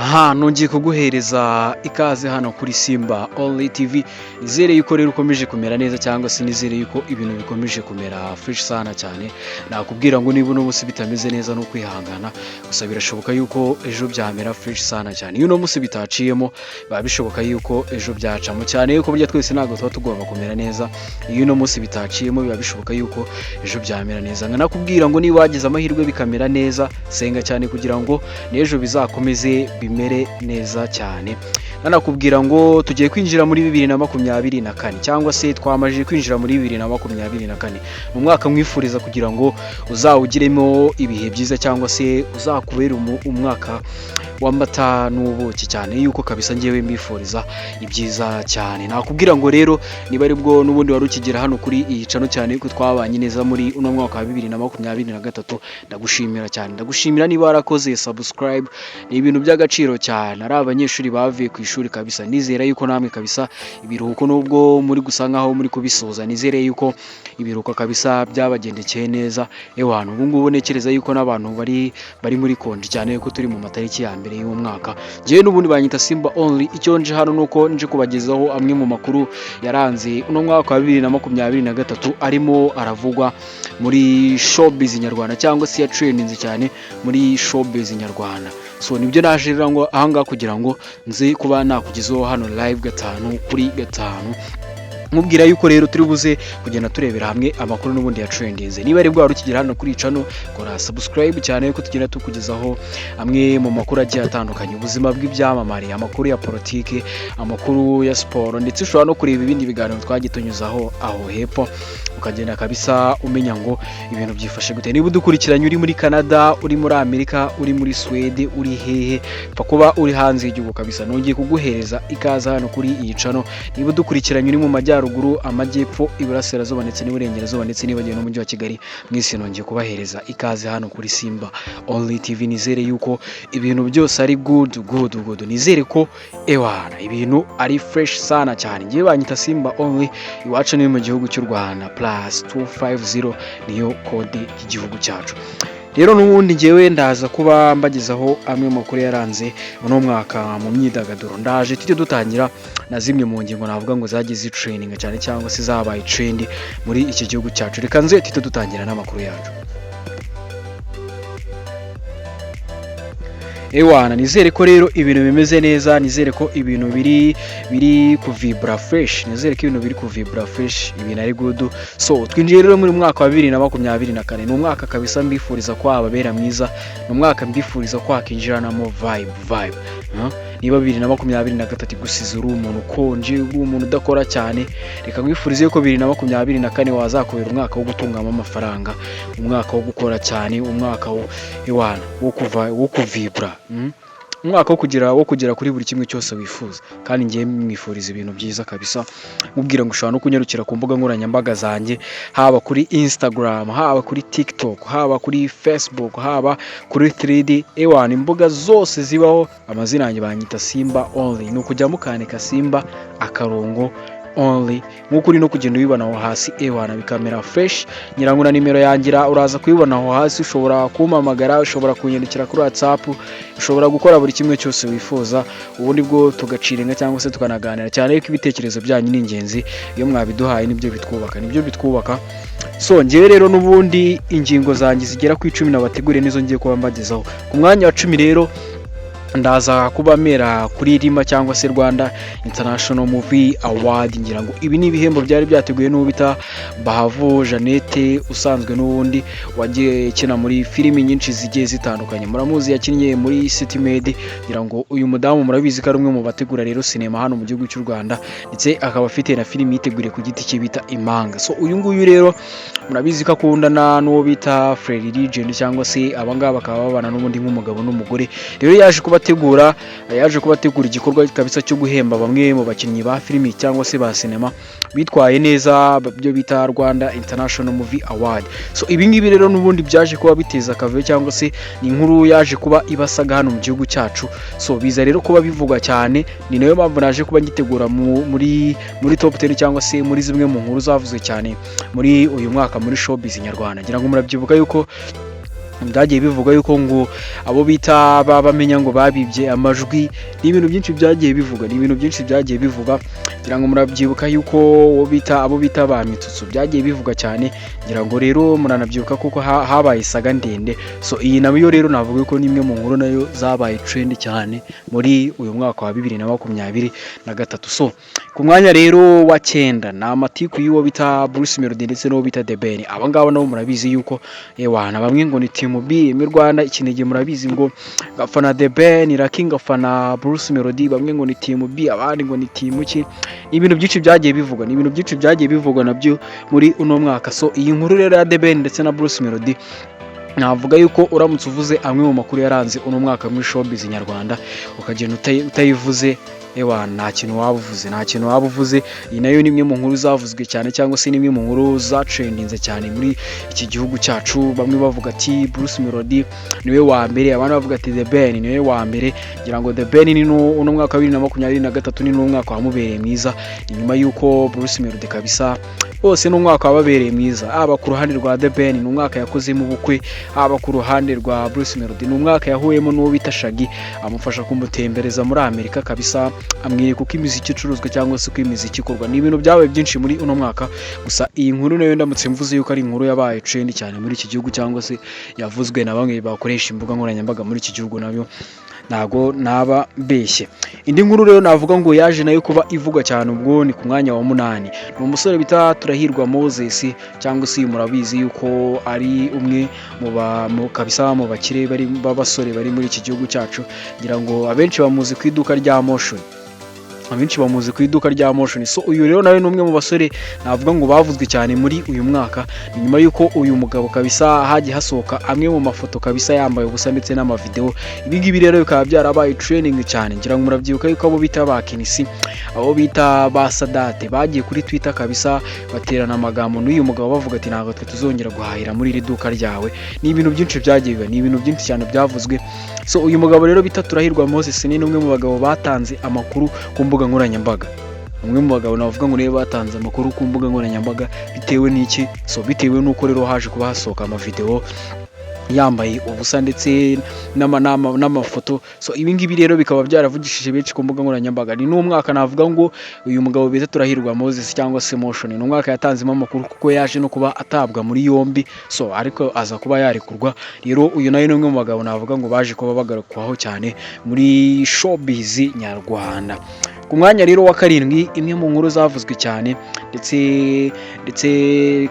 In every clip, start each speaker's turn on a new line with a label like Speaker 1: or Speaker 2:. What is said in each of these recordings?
Speaker 1: Aha nongeye kuguhereza ikaze hano kuri Simba Only TV. Nizere yuko rero ukomeje kumera neza cyangwa se nizere yuko ibintu bikomeje kumera fresh sana cyane. Nakubwira ngo niba uno munsi bitameze neza no kwihangana, gusa birashoboka yuko ejo byamera fresh sana cyane. Iyo uno munsi bitaciyemo biba bishoboka yuko ejo byacamo cyane, yuko burya twese ntabwo tuba tugomba kumera neza. Iyo uno munsi bitaciyemo biba bishoboka yuko ejo byamera neza. Nakubwira ngo niba wagize amahirwe bikamera neza, senga cyane kugira ngo n'ejo bizakomeze bimere neza cyane. Nanakubwira ngo tugiye kwinjira muri 2024 cyangwa se twamaje kwinjira muri 2024. Mu mwaka mwifuriza kugira ngo uzawugiremo ibihe byiza cyangwa se uzakubera umwaka w'amata n'ubuki cyane, yuko kabisa ngiye mbifuriza ibyiza cyane. Nakubwira ngo rero niba aribwo nubundi wari ukigera hano kuri iyi cano cyane ko twabanye neza muri uno mwaka wa 2023, ndagushimira cyane. Ndagushimira niba warakoze subscribe, ni ibintu by'agaciro cyane. Ari abanyeshuri bavuye ku ishuri kabisa, nizera yuko namwe kabisa ibiruhuko nubwo muri gusanga aho muri kubisoza, nizere yuko ibiruhuko kabisa byabagendekeye neza. Ewana ubu ngubu nekereza yuko n'abantu bari muri konji cyane, yuko turi mu matariki ya mbere y'umwaka. Ngiye n'ubundi banyita Simba Only. Icyo nje hano nuko nje kubagezaho amwe mu makuru yaranze uno mwaka wa 2023 arimo aravugwa muri showbiz nyarwanda cyangwa se ya trending cyane muri showbiz nyarwanda. So nibyo naje rero ngo ahanga kugira ngo nze kuba nakugezaho hano live 5/5. Mubwira yuko rero turi buze kugenda turebera hamwe amakuru n'ubundi ya trending. Niba ari bwo warukigera hano kuri channel, kora subscribe cyane yuko tugenda tukugezaho amwe mu makuru agiye atandukanye, ubuzima bw'ibyamamare, amakuru ya politike, amakuru ya sport, ndetse ushobora no kureba ibindi biganiro twagitunyuzaho aho hepfo, ukagenda kabisa umenya ngo ibintu byifashe gute. Niba udukurikiranye uri muri Canada, uri muri Amerika, uri muri Sweden, uri hehe, pfa kuba uri hanze y'igihugu kabisa, nongeye kuguhereza ikaza hano kuri iyi channel. Niba udukurikiranye uri mu majyaruguru, amajyepfo, iburasirazuba ndetse n'iburengerazuba ndetse nibagiwe n'umujyi wa Kigali, mwese nongeye kubahereza ikaze hano kuri Simba Only TV. Nizere yuko ibintu byose ari good. Nizere ko ewana ibintu ari fresh sana cyane. Ngiye banyita Simba Only, iwacu ni mu gihugu cy'u Rwanda, +250 niyo kode y'igihugu cyacu. Rero n'ubundi ngewe ndaza kuba mbagezaho amwe makuru yaranze uno mwaka mu myidagaduro. Ndaje tujye dutangira na zimwe mu ngingo navuga ngo zagize training cyane cyangwa se zabaye trend muri iki gihugu cyacu. Reka nze tujye dutangira n'amakuru yacu. Ewana nizere ko rero ibintu bimeze neza, nizere ko ibintu biri kuvibra fresh, nizere ko ibintu biri kuvibra fresh, ibintu ari good. So twinjiye rero muri mwaka wa 2024. Ni umwaka kabisa mbifuriza ko ababera mwiza, ni umwaka mbifuriza ko akinjiranamo vibe. Niba 2023 gusize uri umuntu konje, uri umuntu udakora cyane, reka mwifurize ko 2024 wazakubera umwaka wo gutungamo amafaranga, umwaka wo gukora cyane, umwaka wo kuvibra, umwaka wo kugera kuri buri kimwe cyose wifuza. Kandi ngiye mwifuriza ibintu byiza kabisa. Mubwira ngo ushobora no kunyarukira ku mbuga nkoranyambaga zanjye, haba kuri Instagram, haba kuri TikTok, haba kuri Facebook, haba kuri 3D. Ewana imbuga zose zibaho amazina yanjye banyita Simba Only. Ni ukujya mukandika Simba akarongo Only, nkuko uri no kugenda ubibona aho hasi. Ewana bikamera fresh. Nyirango na nimero yangira uraza kuyibona aho hasi, ushobora kumpamagara, ushobora kunyandikira kuri WhatsApp, ushobora gukora buri kimwe cyose wifuza, ubundi bwo tugaciringa cyangwa se tukanaganira cyane, yuko ibitekerezo byanyu ni ingenzi. Iyo mwabiduhaye nibyo bitwubaka. So ngiye rero n'ubundi ingingo zanjye zigera ku 10 nabategure nizo ngiye kuba mbagezaho. Ku mwanya wa 10 rero ndaza kuba mera kuri RIMA cyangwa se Rwanda International Movie Award. Ngira ngo ibi ni ibihembo byari byateguye n'ubita Bahavo Jeannette, usanzwe n'ubundi wagiye kina muri filimi nyinshi zigiye zitandukanye. Muramuzi yakinnye muri City Med. Ngira ngo uyu mudamu murabizi ko ari umwe mu bategura rero sinema hano mu gihugu cy'u Rwanda, ndetse akaba afite na filimi yiteguriye ku giti cye bita Impanga. So uyu nguyu rero murabizi ko akundana n'uwo bita Freddy Legend, cyangwa se abangaba bakaba babana n'ubundi nk'umugabo n'umugore. Rero yaje kubategura igikorwa kabisa cyo guhemba bamwe mu bakinnyi ba filimi cyangwa se ba sinema bitwaye neza, byo bita Rwanda International Movie Award. So ibi ngibi rero n'ubundi byaje kuba biteza akavuyo cyangwa se ni inkuru yaje kuba ibasaga hano mu gihugu cyacu. So biza rero kuba bivugwa cyane, ni nayo mpamvu naje kuba ngitegura muri top 10 cyangwa se muri zimwe mu nkuru zavuzwe cyane muri uyu mwaka muri showbiz nyarwanda. Ngira ngo murabyibuka yuko byagiye bivuga yuko ngo abo bita bamenya ngo babibye amajwi, ni ibintu byinshi byagiye bivuga ngira ngo murabyibuka yuko abo bita ba Mitsutsu byagiye bivuga cyane, ngira ngo rero muranabyibuka kuko habaye saga ndende. So iyi nayo rero navuga ko nimwe mu nkuru nayo zabaye trend cyane muri uyu mwaka wa 2023. So ku mwanya rero wa 9 na amatiku y'uwo bita Bruce Melody ndetse n'uwo bita The Ben. Aba ngabo nabo murabizi yuko wana bamwe ngo ni Team B mu Rwanda, ikinege murabizi ngo gafana The Ben, Lucky gafana Bruce Melody, bamwe ngo ni Team B abandi ngo ni Team ki. Ibintu byinshi byagiye bivugwa nabyo muri uno mwaka. So iyi nkuru rero ya The Ben ndetse na Bruce Melody navuga yuko uramutse uvuze amwe mu makuru yaranze uno mwaka muri showbiz nyarwanda ukagenda utayivuze nta kintu waba uvuze. Iyi nayo ni imwe mu nkuru zavuzwe cyane cyangwa se nimwe mu nkuru zatrendinze cyane muri iki gihugu cyacu. Bamwe bavuga ati Bruce Melody niwe wa mbere, abandi bavuga ati The Ben niwe wa mbere. Ngira ngo The Ben ni uno mwaka wa 2023 ni umwaka wamubereye mwiza, nyuma yuko Bruce Melody kabisa bose ni umwaka wababereye mwiza. Aba ku ruhande rwa The Ben ni umwaka yakoze mu bukwe, aba ku ruhande rwa Bruce Melody ni umwaka yahuyemo n'uwo bita Shaggy amufasha kumutembereza muri Amerika kabisa, amwereka uko imiziki icuruzwa cyangwa se uko imiziki ikorwa. Ni ibintu byabaye byinshi muri uno mwaka. Gusa iyi nkuru nayo ndamutse mvuze yuko ari inkuru yabaye trend cyane muri iki gihugu cyangwa se yavuzwe na bamwe bakoresha imbuga nkoranyambaga muri iki gihugu, nabyo ntago naba mbeshye. Indi nkuru rero navuga ngo yaje nayo kuba ivuga cyane ubwo ni ku mwanya wa 8. Ni umusore bita Turahirwa Moses cyangwa se murabizi yuko ari umwe mu kabisa mu bakire b'abasore bari muri iki gihugu cyacu. Ngira ngo abenshi bamuzi ku iduka rya Motion. So uyu rero nawe ni umwe mu basore navuga ngo bavuzwe cyane muri uyu mwaka, nyuma yuko uyu mugabo kabisa hagiye hasohoka amwe mu mafoto kabisa yambaye ubusa ndetse n'amavideo. Ibi ngibi rero bikaba byarabaye training cyane. Ngira ngo murabyibuka yuko abo bita ba Kenisi, abo bita ba Sadate bagiye kuri Twitter kabisa baterana amagambo n'uyu mugabo bavuga ati ntabwo twe tuzongera guhahira muri iri duka ryawe. Ni ibintu byinshi byagiye biba, ni ibintu byinshi cyane byavuzwe. So uyu mugabo rero bita Turahirwa Moses ni umwe mu bagabo batanze amakuru ku mbuga nkoranyambaga. Umwe mu bagabo navuga ngo niwe batanze amakuru ku mbuga nkoranyambaga. Bitewe n'iki? So bitewe n'uko rero haje kuba hasohoka amavideo yambaye ubusa ndetse n'amafoto. So ibi ngibi rero bikaba byaravugishije benshi ku mbuga nkoranyambaga. Ni n'umwaka navuga ngo uyu mugabo bita Turahirwa Moses cyangwa se Motion ni umwaka yatanzemo amakuru kuko yaje no kuba atabwa muri yombi, so ariko aza kuba yarekurwa. Rero uyu nayo ni umwe mu bagabo navuga ngo baje kuba bagarukwaho cyane muri showbiz nyarwanda. Ku mwanya rero wa 7 imwe mu nkuru zavuzwe cyane ndetse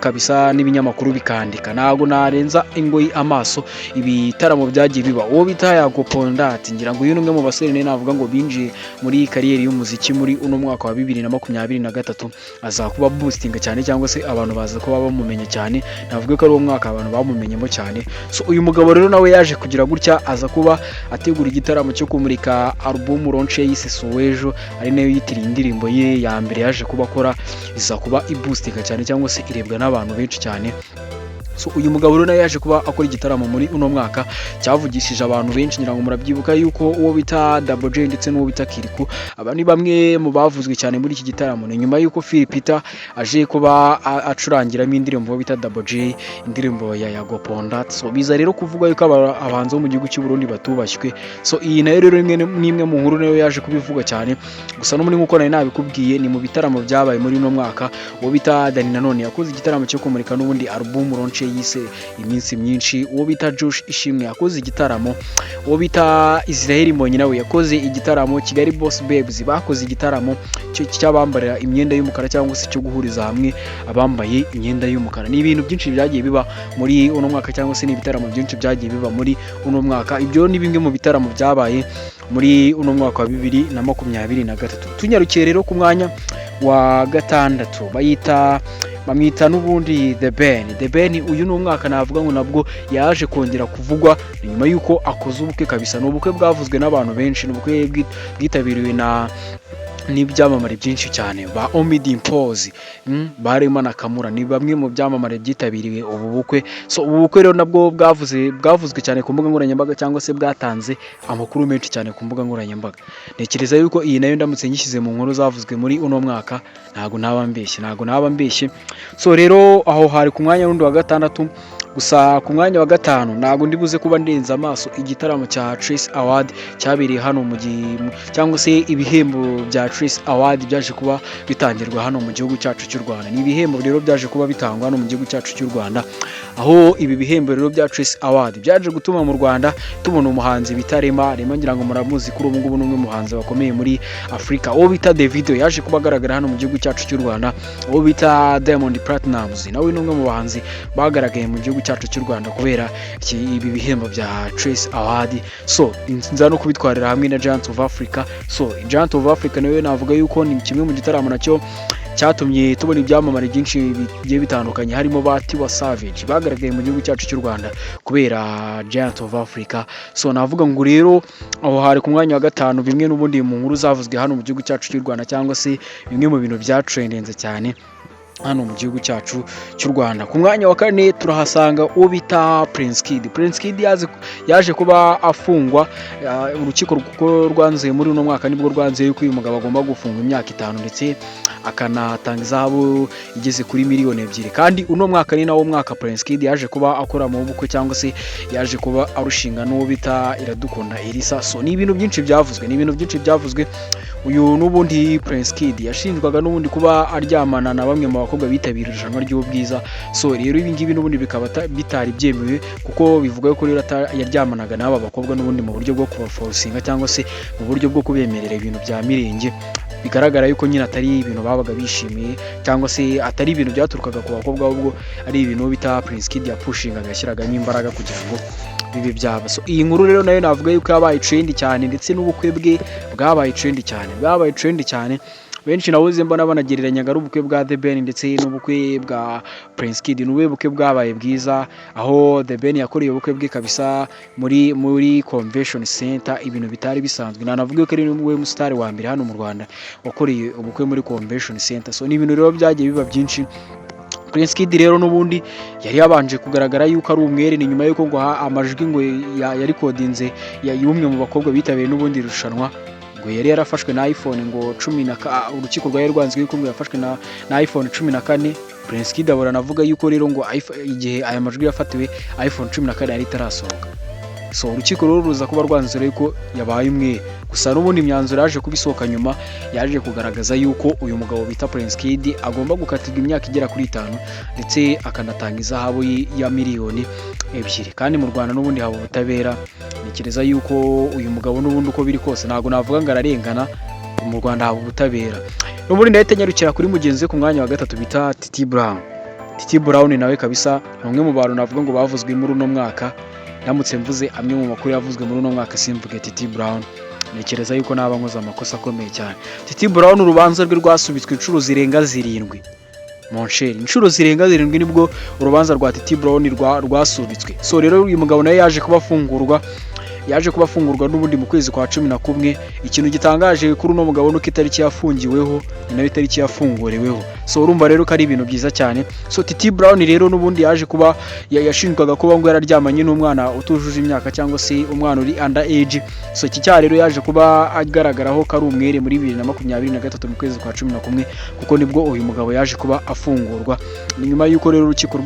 Speaker 1: kabisa n'ibinyamakuru bikandika, ntago narenza ingoyi amaso ibitaramo byagiye biba. Uwo bita Yago Pondati, ngira ngo uyu numwe mu basore navuga ngo binjiye muri kariyeri y'umuziki muri uno mwaka wa 2023 aza kuba boosting cyane cyangwa se abantu baza kuba bamumenye cyane. Navuga ko ari uwo mwaka abantu bamumenyemo cyane. So uyu mugabo rero nawe yaje kugira gutya aza kuba ategura igitaramo cyo kumurika album launch yise Sowejo, ari nayo yitiriye indirimbo ye ya mbere yaje kuba akora, iza kuba iboostinga cyane cyangwa se irebwa n'abantu benshi cyane. So uyu mugabo rero yaje kuba akora igitaramo muri uno mwaka cyavugishije abantu benshi. Ngira ngo murabyibuka yuko uwo bita Double J ndetse n'uwo bita Kiriku aba ni bamwe mu bavuzwe cyane muri iki gitaramo. Ni nyuma yuko Phil Peter aje kuba acurangiramo indirimbo bita Double J, indirimbo ya Yago Pondat. So biza rero kuvuga yuko abahanzi bo mu gihugu cy'u Burundi batubashywe. So iyi nayo rero nimwe mu nkuru nayo yaje kubivuga cyane. Gusa no muri nkuko nari nabikubwiye ni mu bitaramo byabaye muri uno mwaka. Uwo bita Dani Nanone yakoze igitaramo cyo kumurika n'ubundi album launch yise iminsi myinshi. Uwo bita Josh Ishimwe yakoze igitaramo. Uwo bita Israel Mbonyi nawe yakoze igitaramo. Kigali Boss Babes bakoze igitaramo cy'abambarira imyenda y'umukara cyangwa se cyo guhuriza hamwe abambaye imyenda y'umukara. Ni ibintu byinshi byagiye biba muri uno mwaka cyangwa se ni ibitaramo byinshi byagiye biba muri uno mwaka. Ibyo ni bimwe mu bitaramo byabaye muri uno mwaka wa 2023. Tunyarukiye rero ku mwanya wa 6 bamwita n'ubundi The Ben. The Ben uyu ni umwaka navuga ngo nabwo yaje kongera kuvugwa nyuma yuko akoze ubukwe kabisa. No ubukwe bwavuzwe n'abantu benshi, no ubukwe bwitabiriwe n'ibyamamare byinshi cyane ba Omid Impozi, barema na Kamura, ni bamwe mu byamamare byitabiriwe ubu bukwe. So ubu bukwe rero nabwo bwavuzwe cyane ku mbuga nkoranyambaga cyangwa se bwatanze amakuru menshi cyane ku mbuga nkoranyambaga. Nekereza yuko iyi nayo ndamutse nyishyize mu nkuru zavuzwe muri uno mwaka ntago naba mbeshye. So rero aho hari ku mwanya rundi wa 6 gusa ku mwanya wa gatanu ntabwo ndi buze kuba ndenze amaso igitaramo cya Trace Award cyabereye hano mu cyangwa se ibihembo bya Trace Award byaje kuba bitangirwa hano mu gihugu cyacu cy'u Rwanda. Ni ibihembo rero byaje kuba bitangwa hano mu gihugu cyacu cy'u Rwanda, aho ibi bihembo rero bya Trace Award byaje gutuma mu Rwanda tubona umuhanzi bita Rema ngira ngo muramuzi kuri ubu ngubu n'umwe muhanzi bakomeye muri Afrika, uwo bita Davido yaje kuba agaragara hano mu gihugu cyacu cy'u Rwanda, uwo bita Diamond Platnumz nawe ni umwe mu bahanzi bagaragaye mu gihugu cyacu cy'u Rwanda kubera ibi bihembo bya Trace Award. So nza no kubitwarira hamwe na Giant of Africa. So Giant of Africa nawe navuga yuko ni kimwe mu gitaramo nacyo cyatumye tubona ibyamamare byinshi bigiye bitandukanye, harimo ba Tiwa Savage bagaragaye mu gihugu cyacu cy'u Rwanda kubera Giant of Africa. So navuga ngo rero aho hari ku mwanya wa gatanu, bimwe n'ubundi mu nkuru zavuzwe hano mu gihugu cyacu cy'u Rwanda cyangwa se bimwe mu bintu bya trendenze cyane hano mu gihugu cyacu cy'u Rwanda. Ku mwanya wa kane turahasanga uwo bita Prince Kid. Prince Kid yaje kuba afungwa, urukiko rwanzuye muri uno mwaka nibwo rwanzuye yuko uyu mugabo agomba gufungwa imyaka 5 ndetse akanatanga izahabu igeze kuri miliyoni 2. Kandi uno mwaka ni nawo mwaka Prince Kid yaje kuba akora mu bukwe cyangwa se yaje kuba arushinga n'uwo bita Iradukunda Elisa. So ni ibintu byinshi byavuzwe, uyu n'ubundi Prince Kid yashinjwaga n'ubundi kuba aryamana na bamwe mu bakobwa bitabira irushanwa ry'ubwiza. So rero ibi ngibi n'ubundi bikaba bitari byemewe kuko bivuga ko rero yaryamanaga n'aba bakobwa n'ubundi mu buryo bwo kubaforcinga cyangwa se mu buryo bwo kubemerera ibintu bya mirenge, bigaragara yuko nyine atari ibintu babaga bishimiye cyangwa se atari ibintu byaturukaga ku bakobwa, ahubwo ari ibintu bita Prince Kid yapushingaga ashyiragamo imbaraga kugira ngo bibe byaba. So iyi nkuru rero nayo navuga yuko yabaye trend cyane ndetse n'ubukwe bwe bwabaye trend cyane. Benshi nabuze mbona banagereranyaga ari ubukwe bwa The Ben ndetse n'ubukwe bwa Prince Kid. N'ubukwe bukwe bwabaye bwiza, aho The Ben yakoreye ubukwe bwe kabisa muri Convention Center, ibintu bitari bisanzwe. Nanavuga ko ari we mustar wa mbere hano mu Rwanda wakoreye ubukwe muri Convention Center. So ni ibintu rero byagiye biba byinshi. Prince Kid rero n'ubundi yari yabanje kugaragara yuko ari umwere, ni nyuma yuko ngo amajwi ngo yari kodinze y'umwe mu bakobwa bitabiye n'ubundi rushanwa, ngo yari yarafashwe na iPhone ngo 10 urukiko rwari rwanzwe yuko ngo yafashwe na iPhone 14. Prince Kid abora navuga yuko rero ngo igihe aya majwi yafatiwe iPhone 14 yari itarasohoka. So urukiko rero ruza kuba rwanzura yuko yabaye umwe, gusa n'ubundi imyanzuro yaje kubisohoka nyuma yaje kugaragaza yuko uyu mugabo bita Prince Kid agomba gukatirwa imyaka igera kuri 5 ndetse akanatanga izahabu ya miliyoni 2. Kandi mu Rwanda n'ubundi haba ubutabera, nikireza yuko uyu mugabo n'ubundi uko biri kose ntago navuga ngo ararengana, mu Rwanda haba ubutabera. N'ubundi ndahita nyarukira kuri mugenzi we ku mwanya wa gatatu bita Titi Brown. Titi Brown nawe kabisa ni umwe mu bantu navuga ngo bavuzwe muri uno mwaka. Ndamutse mvuze amwe mu makuru yavuzwe muri uno mwaka simvuge Titi Brown, nekereza yuko naba nkoze amakosa akomeye cyane. Titi Brown urubanza rwe rwasubitswe inshuro zirenga 7. Monsheri inshuro zirenga 7 nibwo urubanza rwa Titi Brown rwasubitswe. So rero uyu mugabo nawe yaje kubafungurwa n'ubundi mu kwezi kwa 11. Ikintu gitangaje kuri uno mugabo nuko itariki yafungiweho ni nayo itariki yafunguriweho. So urumva rero ko ari ibintu byiza cyane. So Titi Brown rero n'ubundi yaje kuba yashinjwaga kuba ngo yararyamanye n'umwana utujuje imyaka cyangwa se umwana uri under age. So iki cyaha rero yaje kuba agaragaraho ko ari umwere muri 2023 mu kwezi kwa 11 kuko nibwo uyu mugabo yaje kuba afungurwa. Ni nyuma yuko rero urukiko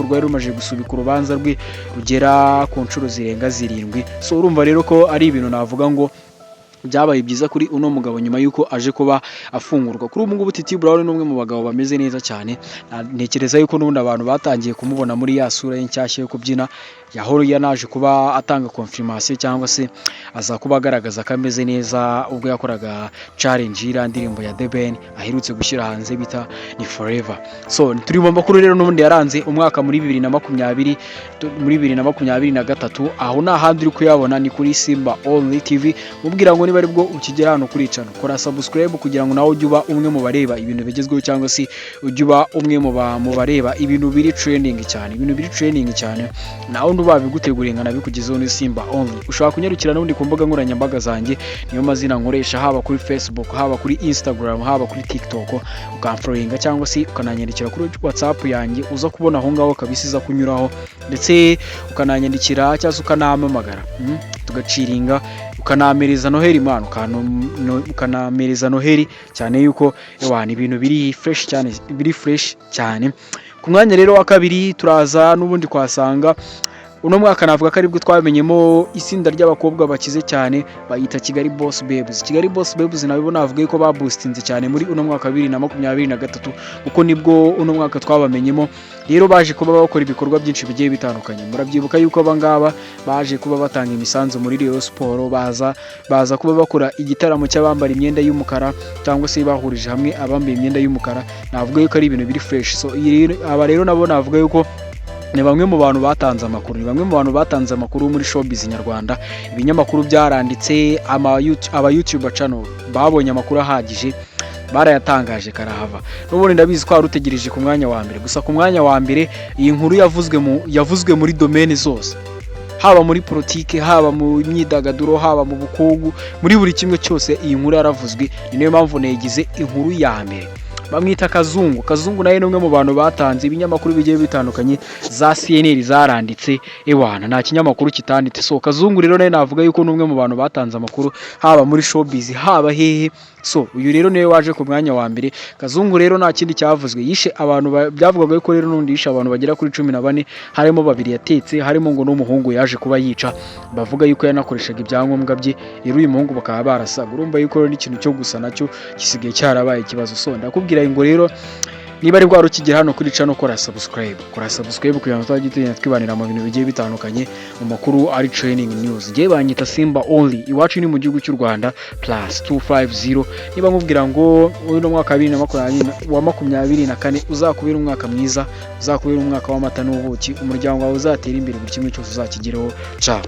Speaker 1: rwari rumaje gusubika urubanza rwe rugera ku nshuro zirenga 7. So urumva rero ko ari ibintu navuga ngo byabaye byiza kuri uno mugabo nyuma yuko aje kuba afungurwa. Kuri ubu ngubu Titi Brown ni umwe mu bagabo bameze neza cyane. Ntekereza yuko n'ubundi abantu batangiye kumubona muri ya sura y'inshyashya yo kubyina, yanaje kuba atanga confirmation cyangwa se aza kuba agaragaza ko ameze neza ubwo yakoraga challenge ndirimbo ya The Ben aherutse gushyira hanze bita ni Forever. So turi mu makuru rero n'ubundi yaranze umwaka muri 2023, aho nta handi uri kuyabona ni kuri Simba Only TV. Mubwira ngo niba aribwo ukigera hano kuri channel kora subscribe kugira ngo nawe ujye uba umwe mu bareba ibintu bigezweho cyangwa se ujye uba umwe mu bareba ibintu biri trending cyane. Nawe babiguteguriye ngana bikugezeho ni Simba Only. Ushobora kunyarukira n'undi ku mbuga nkoranyambaga zanjye, niyo mazina nkoresha, haba kuri Facebook, haba kuri Instagram, haba kuri TikTok, ukamfollowinga cyangwa se ukananyandikira kuri WhatsApp yanjye uza kubona aho ngaho kabisa iza kunyuraho, ndetse ukananyandikira cyangwa ukanampamagara tugaciringa, ukanamereza Noheli mano ukanamereza Noheli cyane yuko ibintu biri fresh cyane Ku mwanya rero wa kabiri turaza n'ubundi kwasanga uno mwaka navuga ko aribwo twamenyemo itsinda ry'abakobwa bakize cyane bayita Kigali Boss Babes. Kigali Boss Babes nabo navuga ko babustinze cyane muri uno mwaka 2023 kuko nibwo uno mwaka twabamenyemo. Rero baje kuba bakora ibikorwa byinshi bigiye bitandukanye. Murabyibuka yuko abangaba baje kuba batanga imisanzu muri Rayon Sport, baza kuba bakora igitaramo cy'abambara imyenda y'umukara cyangwa se bahurije hamwe abambaye imyenda y'umukara. Navuga yuko ari ibintu biri fresh. So aba rero nabo navuga yuko ni bamwe mu bantu batanze amakuru, muri showbiz nyarwanda. Ibinyamakuru byaranditse, aba YouTuber channel babonye amakuru ahagije, barayatangaje karahava. N'ubundi ndabizi ko harutegereje ku mwanya wa mbere, gusa ku mwanya wa mbere iyi nkuru yavuzwe muri domaine zose, haba muri politike, haba mu myidagaduro, haba mu bukungu, muri buri kimwe cyose iyi nkuru yaravuzwe. Ni niyo mpamvu nayigize inkuru ya mbere. Bamwita Kazungu naye numwe mu bantu batanze ibinyamakuru bigiye bitandukanye, za CNN zaranditse ewana nta kinyamakuru kitanditse. So Kazungu rero naye navuga yuko numwe mu bantu batanze amakuru haba muri showbiz haba hehe. So uyu rero niwe waje ku mwanya wa mbere. Kazungu rero nta kindi cyavuzwe, yishe abantu byavugaga ko rero nundi yishe abantu bagera kuri 14, harimo babiri yatetse, harimo ngo n'umuhungu yaje kuba yica, bavuga yuko yanakoreshaga ibyangombwa bye. Rero uyu muhungu bakaba barasaga, urumva yuko rero n'ikintu cyo gusa nacyo gisigaye cyarabaye ikibazo. So ndakubwira ngo rero niba ari rwaro kigera hano kuri channel, kora subscribe kugira ngo tuzajye twibanira mu bintu bigiye bitandukanye, mu makuru ari training news. Ngiye banyita Simba Only, iwacu ni mu gihugu cy'u Rwanda +250. Niba nkubwira ngo uno mwaka 2024 uzakubira umwaka mwiza, uzakubira umwaka w'amata n'ubuki, umuryango wawe uzatera imbere, buri kimwe cyose uzakigeraho. Ciao.